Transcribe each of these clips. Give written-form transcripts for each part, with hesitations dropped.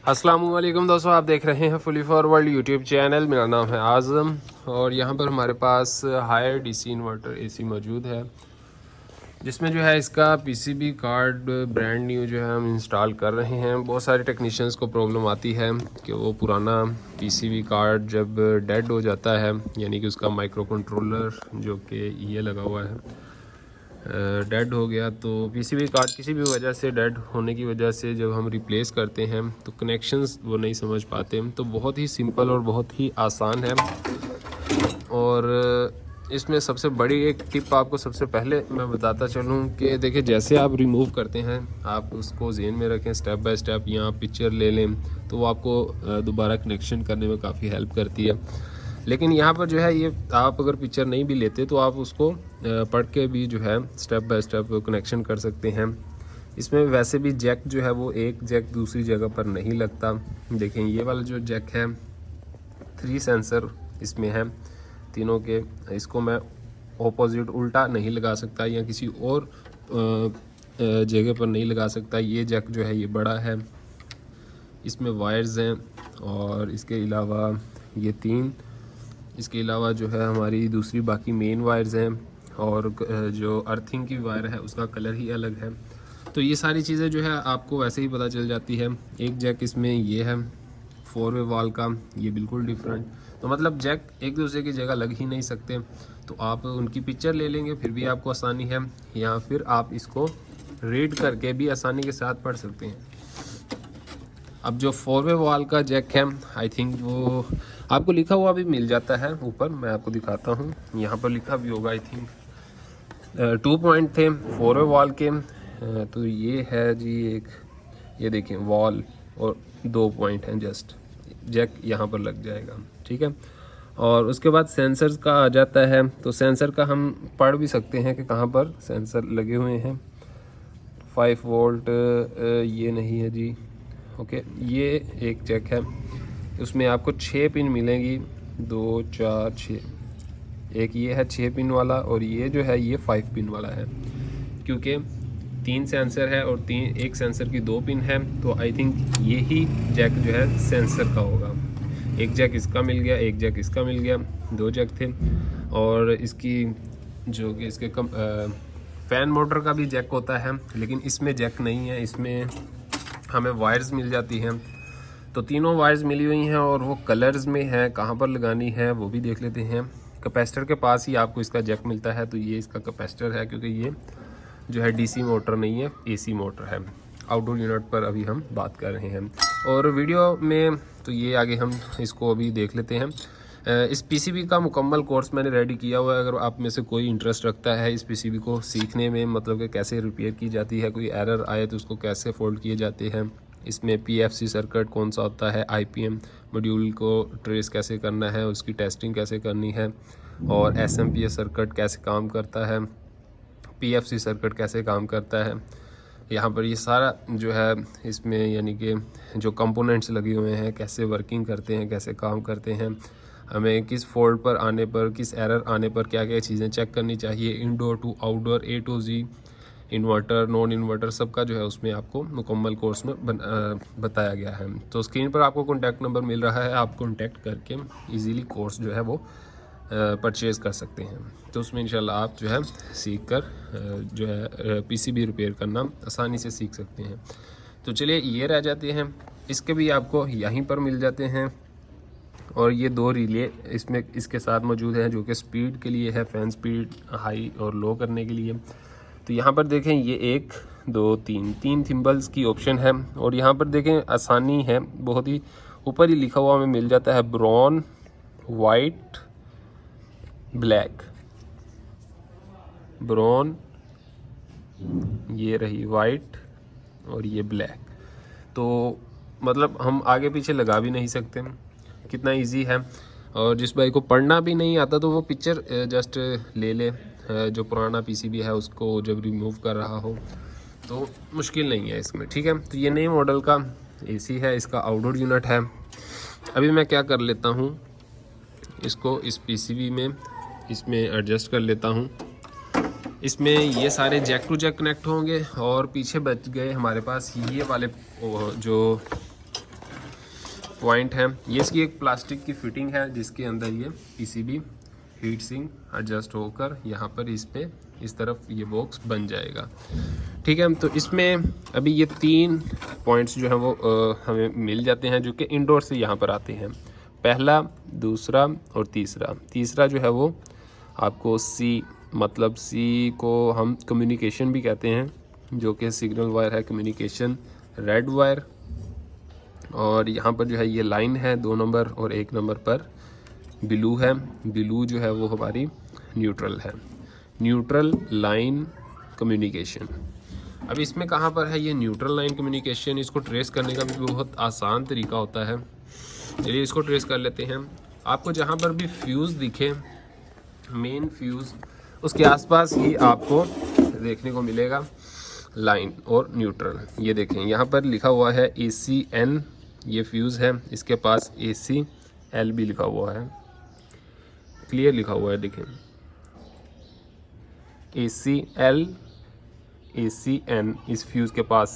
अस्सलाम वालेकुम दोस्तों, आप देख रहे हैं फुली फॉरवर्ड यूट्यूब चैनल। मेरा नाम है आज़म और यहाँ पर हमारे पास हायर डीसी इन्वर्टर एसी मौजूद है, जिसमें जो है इसका पीसीबी कार्ड ब्रांड न्यू जो है हम इंस्टॉल कर रहे हैं। बहुत सारे टेक्नीशियंस को प्रॉब्लम आती है कि वो पुराना पीसीबी कार्ड जब डेड हो जाता है, यानी कि उसका माइक्रो कंट्रोलर जो कि ये लगा हुआ है डेड हो गया, तो पीसीबी कार्ड किसी भी वजह से डेड होने की वजह से जब हम रिप्लेस करते हैं तो कनेक्शंस वो नहीं समझ पाते। तो बहुत ही सिंपल और बहुत ही आसान है। और इसमें सबसे बड़ी एक टिप आपको सबसे पहले मैं बताता चलूँ कि देखिए, जैसे आप रिमूव करते हैं आप उसको ज़हन में रखें, स्टेप बाय स्टेप यहाँ पिक्चर ले लें तो वो आपको दोबारा कनेक्शन करने में काफ़ी हेल्प करती है। लेकिन यहाँ पर जो है ये आप अगर पिक्चर नहीं भी लेते तो आप उसको पढ़ के भी जो है स्टेप बाय स्टेप कनेक्शन कर सकते हैं। इसमें वैसे भी जैक जो है वो एक जैक दूसरी जगह पर नहीं लगता। देखें, ये वाला जो जैक है 3 सेंसर इसमें है तीनों के। इसको मैं ऑपोजिट उल्टा नहीं लगा सकता या किसी और जगह पर नहीं लगा सकता। ये जैक जो है ये बड़ा है, इसमें वायर्स हैं और इसके अलावा ये 3, इसके अलावा जो है हमारी दूसरी बाकी मेन वायर्स हैं और जो अर्थिंग की वायर है उसका कलर ही अलग है। तो ये सारी चीज़ें जो है आपको वैसे ही पता चल जाती है। एक जैक इसमें ये है 4 वे वाल का, ये बिल्कुल डिफरेंट। तो मतलब जैक एक दूसरे की जगह लग ही नहीं सकते, तो आप उनकी पिक्चर ले लेंगे फिर भी आपको आसानी है, या फिर आप इसको रीड करके भी आसानी के साथ पढ़ सकते हैं। अब जो 4 वे वॉल का जैक है, आई थिंक वो आपको लिखा हुआ भी मिल जाता है ऊपर, मैं आपको दिखाता हूँ। यहाँ पर लिखा भी होगा, आई थिंक 2 पॉइंट थे 4 वे वॉल के। तो ये है जी एक, ये देखें वॉल और 2 पॉइंट हैं, जस्ट जैक यहाँ पर लग जाएगा, ठीक है। और उसके बाद सेंसर का आ जाता है, तो सेंसर का हम पढ़ भी सकते हैं कि कहाँ पर सेंसर लगे हुए हैं। 5 वोल्ट ये नहीं है जी, ओके। ये एक जैक है, उसमें आपको 6 पिन मिलेंगी, 2 4 6। एक ये है 6 पिन वाला और ये जो है ये 5 पिन वाला है, क्योंकि 3 सेंसर है और एक सेंसर की 2 पिन है। तो आई थिंक ये ही जैक जो है सेंसर का होगा। एक जैक इसका मिल गया, एक जैक इसका मिल गया, 2 जैक थे। और इसकी जो कि इसके फ़ैन मोटर का भी जैक होता है, लेकिन इसमें जैक नहीं है, इसमें हमें वायर्स मिल जाती हैं। तो तीनों वायर्स मिली हुई हैं और वो कलर्स में है, कहाँ पर लगानी है वो भी देख लेते हैं। कैपेसिटर के पास ही आपको इसका जैक मिलता है, तो ये इसका कैपेसिटर है, क्योंकि ये जो है डीसी मोटर नहीं है, एसी मोटर है। आउटडोर यूनिट पर अभी हम बात कर रहे हैं और वीडियो में तो ये आगे हम इसको अभी देख लेते हैं। इस पीसीबी का मुकम्मल कोर्स मैंने रेडी किया हुआ है। अगर आप में से कोई इंटरेस्ट रखता है इस पीसीबी को सीखने में, मतलब कि कैसे रिपेयर की जाती है, कोई एरर आए तो उसको कैसे फोल्ड किए जाते हैं, इसमें पीएफसी सर्किट कौन सा होता है, आईपीएम मॉड्यूल को ट्रेस कैसे करना है, उसकी टेस्टिंग कैसे करनी है, और एसएमपीएस सर्किट कैसे काम करता है, पीएफसी सर्किट कैसे काम करता है, यहाँ पर ये सारा जो है इसमें यानी कि जो कंपोनेंट्स लगे हुए हैं कैसे वर्किंग करते हैं, कैसे काम करते हैं, हमें किस फॉल्ट पर आने पर, किस एरर आने पर क्या क्या चीज़ें चेक करनी चाहिए, indoor to outdoor, A to G, inverter non inverter, सबका जो है उसमें आपको मुकम्मल कोर्स में बताया गया है। तो स्क्रीन पर आपको कॉन्टैक्ट नंबर मिल रहा है, आप कॉन्टैक्ट करके इजीली कोर्स जो है वो परचेज़ कर सकते हैं। तो उसमें इंशाल्लाह आप जो है सीख कर जो है पीसीबी रिपेयर करना आसानी से सीख सकते हैं। तो चलिए, ये रह जाते हैं, इसके भी आपको यहीं पर मिल जाते हैं। और ये 2 रिले इसमें इसके साथ मौजूद हैं, जो कि स्पीड के लिए है, फ़ैन स्पीड हाई और लो करने के लिए। तो यहाँ पर देखें, ये 1 2 3 थिम्बल्स की ऑप्शन है। और यहाँ पर देखें आसानी है, बहुत ही ऊपर ही लिखा हुआ हमें मिल जाता है ब्राउन, वाइट, ब्लैक। ब्राउन, ये रही वाइट और ये ब्लैक। तो मतलब हम आगे पीछे लगा भी नहीं सकते, कितना इजी है। और जिस भाई को पढ़ना भी नहीं आता तो वो पिक्चर जस्ट ले ले, जो पुराना पीसीबी है उसको जब रिमूव कर रहा हो, तो मुश्किल नहीं है इसमें, ठीक है। तो ये नए मॉडल का एसी है, इसका आउटडोर यूनिट है। अभी मैं क्या कर लेता हूँ, इसको इस पीसीबी में इसमें एडजस्ट कर लेता हूँ। इसमें ये सारे जैक टू जैक कनेक्ट होंगे और पीछे बच गए हमारे पास ये वाले जो पॉइंट है। ये इसकी एक प्लास्टिक की फिटिंग है जिसके अंदर ये पीसीबी हीट सिंक एडजस्ट होकर यहाँ पर इस पे इस तरफ ये बॉक्स बन जाएगा। ठीक है, तो इसमें अभी ये 3 पॉइंट्स जो है वो हमें मिल जाते हैं जो कि इंडोर से यहाँ पर आते हैं। पहला, दूसरा और तीसरा जो है वो आपको सी, मतलब सी को हम कम्युनिकेशन भी कहते हैं, जो कि सिग्नल वायर है, कम्युनिकेशन रेड वायर। और यहाँ पर जो है ये लाइन है 2 नंबर और 1 नंबर पर ब्लू है। ब्लू जो है वो हमारी न्यूट्रल है, न्यूट्रल लाइन कम्युनिकेशन। अब इसमें कहाँ पर है ये न्यूट्रल लाइन कम्युनिकेशन, इसको ट्रेस करने का भी बहुत आसान तरीका होता है। चलिए इसको ट्रेस कर लेते हैं। आपको जहाँ पर भी फ्यूज़ दिखे, मेन फ्यूज़, उसके आसपास ही आपको देखने को मिलेगा लाइन और न्यूट्रल। ये देखें यहाँ पर लिखा हुआ है ACN, ये फ्यूज़ है, इसके पास ACL भी लिखा हुआ है, क्लियर लिखा हुआ है, देखें ACL ACN इस फ्यूज़ के पास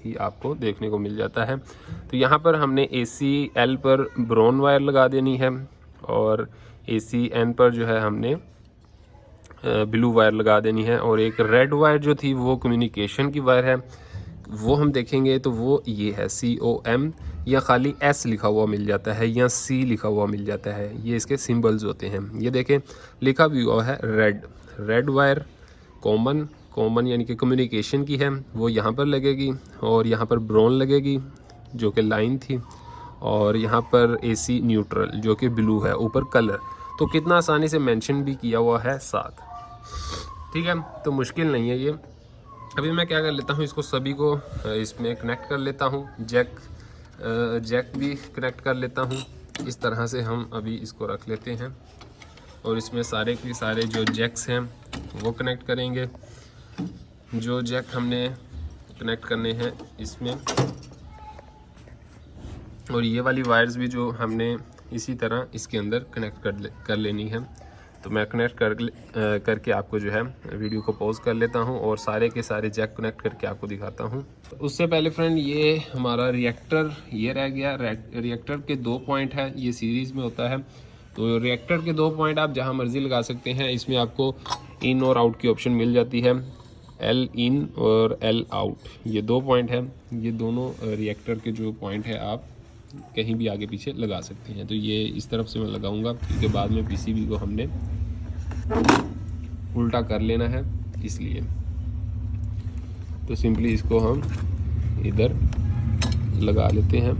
ही आपको देखने को मिल जाता है। तो यहाँ पर हमने ACL पर ब्राउन वायर लगा देनी है और ACN पर जो है हमने ब्लू वायर लगा देनी है। और एक रेड वायर जो थी वो कम्युनिकेशन की वायर है, वो हम देखेंगे तो वो ये है COM, या खाली S लिखा हुआ मिल जाता है या C लिखा हुआ मिल जाता है, ये इसके सिंबल्स होते हैं। ये देखें लिखा भी हुआ है रेड वायर कॉमन यानी कि कम्युनिकेशन की है, वो यहाँ पर लगेगी और यहाँ पर ब्राउन लगेगी जो कि लाइन थी, और यहाँ पर AC न्यूट्रल जो कि ब्लू है, ऊपर कलर। तो कितना आसानी से मेंशन भी किया हुआ है साथ। ठीक है, तो मुश्किल नहीं है ये। अभी मैं क्या कर लेता हूँ, इसको सभी को इसमें कनेक्ट कर लेता हूँ, जैक भी कनेक्ट कर लेता हूँ। इस तरह से हम अभी इसको रख लेते हैं और इसमें सारे के सारे जो जैक्स हैं वो कनेक्ट करेंगे। जो जैक हमने कनेक्ट करने हैं इसमें, और ये वाली वायर्स भी जो हमने इसी तरह इसके अंदर कनेक्ट कर लेनी है। तो मैं कनेक्ट करके आपको जो है वीडियो को पॉज कर लेता हूं और सारे के सारे जैक कनेक्ट करके आपको दिखाता हूं। उससे पहले फ्रेंड, ये हमारा रिएक्टर ये रह गया। रिएक्टर के 2 पॉइंट है, ये सीरीज़ में होता है। तो रिएक्टर के 2 पॉइंट आप जहां मर्जी लगा सकते हैं। इसमें आपको इन और आउट की ऑप्शन मिल जाती है, L इन और L आउट, ये 2 पॉइंट है। ये दोनों रिएक्टर के जो पॉइंट है आप कहीं भी आगे पीछे लगा सकते हैं। तो ये इस तरफ से मैं लगाऊंगा क्योंकि बाद में पीसीबी को हमने उल्टा कर लेना है, इसलिए। तो सिंपली इसको हम इधर लगा लेते हैं।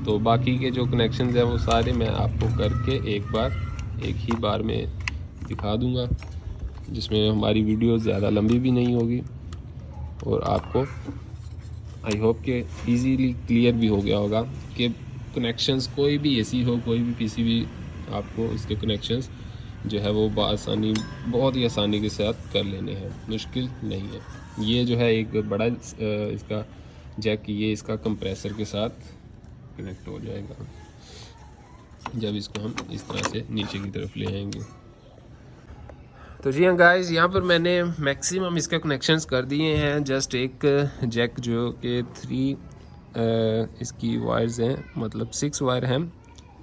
तो बाकी के जो कनेक्शंस हैं वो सारे मैं आपको करके एक ही बार में दिखा दूंगा, जिसमें हमारी वीडियो ज़्यादा लंबी भी नहीं होगी और आपको आई होप के इजीली क्लियर भी हो गया होगा कि कनेक्शंस कोई भी एसी हो, कोई भी पीसीबी, आपको इसके कनेक्शंस जो है वो बहुत ही आसानी के साथ कर लेने हैं, मुश्किल नहीं है। ये जो है एक बड़ा इसका जैक, ये इसका कंप्रेसर के साथ कनेक्ट हो जाएगा जब इसको हम इस तरह से नीचे की तरफ ले आएंगे। तो जी हाँ गाइस, यहाँ पर मैंने मैक्सिमम इसके कनेक्शंस कर दिए हैं। जस्ट एक जैक जो कि 3 इसकी वायर्स हैं, मतलब 6 वायर हैं,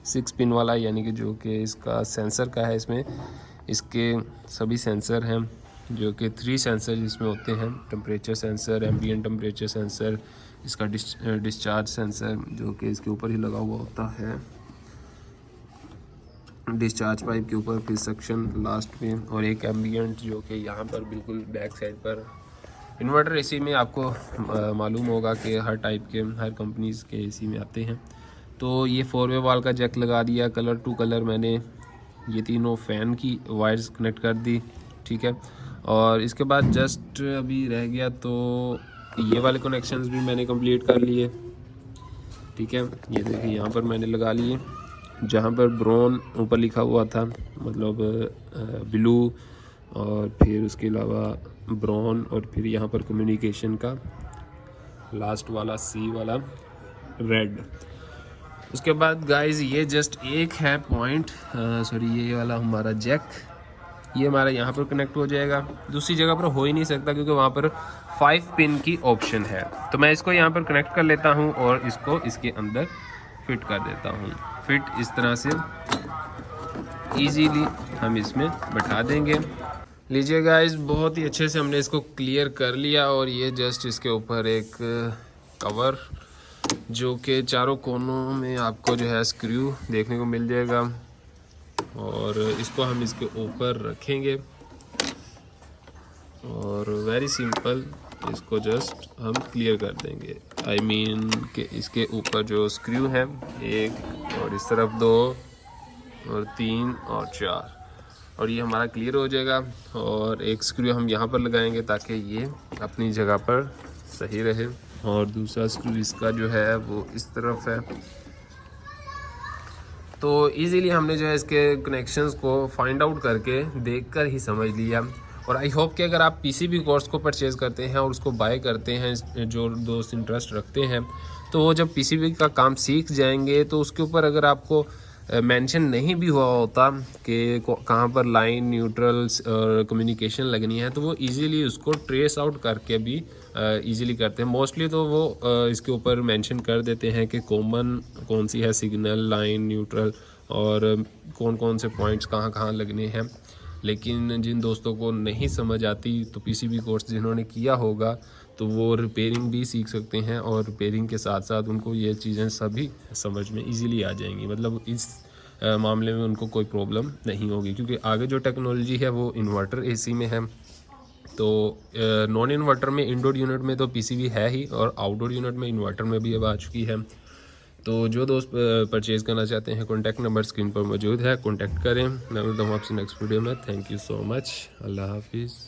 6 पिन वाला, यानी कि जो कि इसका सेंसर का है। इसमें इसके सभी सेंसर हैं जो कि 3 सेंसर जिसमें होते हैं, temperature sensor, ambient temperature sensor, इसका डिस्चार्ज सेंसर जो कि इसके ऊपर ही लगा हुआ होता है, डिस्चार्ज पाइप के ऊपर, फिर सक्शन लास्ट में, और एक एम्बिएंट जो कि यहाँ पर बिल्कुल बैक साइड पर। इन्वर्टर एसी में आपको मालूम होगा कि हर टाइप के, हर कंपनीज़ के एसी में आते हैं। तो ये 4-वे वाल का जैक लगा दिया, कलर टू कलर मैंने ये तीनों फ़ैन की वायर्स कनेक्ट कर दी। ठीक है, और इसके बाद जस्ट अभी रह गया तो ये वाले कनेक्शंस भी मैंने कंप्लीट कर लिए। ठीक है, ये देखिए यहाँ पर मैंने लगा लिए, जहाँ पर ब्राउन ऊपर लिखा हुआ था, मतलब ब्लू, और फिर उसके अलावा ब्राउन, और फिर यहाँ पर कम्युनिकेशन का लास्ट वाला सी वाला रेड। उसके बाद गाइस ये जस्ट एक है पॉइंट, सॉरी ये वाला हमारा जैक, ये हमारा यहाँ पर कनेक्ट हो जाएगा। दूसरी जगह पर हो ही नहीं सकता क्योंकि वहाँ पर 5 पिन की ऑप्शन है। तो मैं इसको यहाँ पर कनेक्ट कर लेता हूँ और इसको इसके अंदर फिट कर देता हूँ। फिट इस तरह से इजीली हम इसमें बैठा देंगे। लीजिए गाइस, बहुत ही अच्छे से हमने इसको क्लियर कर लिया और ये जस्ट इसके ऊपर एक कवर जो कि चारों कोनों में आपको जो है स्क्रू देखने को मिल जाएगा और इसको हम इसके ऊपर रखेंगे और वेरी सिंपल इसको जस्ट हम क्लियर कर देंगे। आई मीन कि इसके ऊपर जो स्क्रू है, एक और इस तरफ 2 और 3 और 4, और ये हमारा क्लियर हो जाएगा। और एक स्क्रू हम यहाँ पर लगाएंगे ताकि ये अपनी जगह पर सही रहे और दूसरा स्क्रू इसका जो है वो इस तरफ है। तो इजीली हमने जो है इसके कनेक्शंस को फाइंड आउट करके देखकर ही समझ लिया। और आई होप कि अगर आप पीसीबी कोर्स को परचेज़ करते हैं और उसको बाय करते हैं, जो दोस्त इंटरेस्ट रखते हैं, तो वो जब पीसीबी का काम सीख जाएंगे तो उसके ऊपर अगर आपको मेंशन नहीं भी हुआ होता कि कहाँ पर लाइन, न्यूट्रल्स और कम्युनिकेशन लगनी है, तो वो इजीली उसको ट्रेस आउट करके भी इजीली करते हैं। मोस्टली तो वो इसके ऊपर मेंशन कर देते हैं कि कॉमन कौन सी है, सिग्नल, लाइन, न्यूट्रल और कौन कौन से पॉइंट्स कहाँ कहाँ लगने हैं। लेकिन जिन दोस्तों को नहीं समझ आती, तो पीसीबी कोर्स जिन्होंने किया होगा तो वो रिपेयरिंग भी सीख सकते हैं और रिपेयरिंग के साथ साथ उनको ये चीज़ें सभी समझ में इजीली आ जाएंगी। मतलब इस मामले में उनको कोई प्रॉब्लम नहीं होगी, क्योंकि आगे जो टेक्नोलॉजी है वो इन्वर्टर एसी में है। तो नॉन इन्वर्टर में, इंडोर यूनिट में तो पीसीबी है ही, और आउटडोर यूनिट में इन्वर्टर में भी अब आ चुकी है। तो जो दोस्त परचेज़ करना चाहते हैं, कॉन्टैक्ट नंबर स्क्रीन पर मौजूद है, कॉन्टैक्ट करें। मैं मिलता हूँ आपसे नेक्स्ट वीडियो में। Thank you so much. अल्लाह हाफिज़।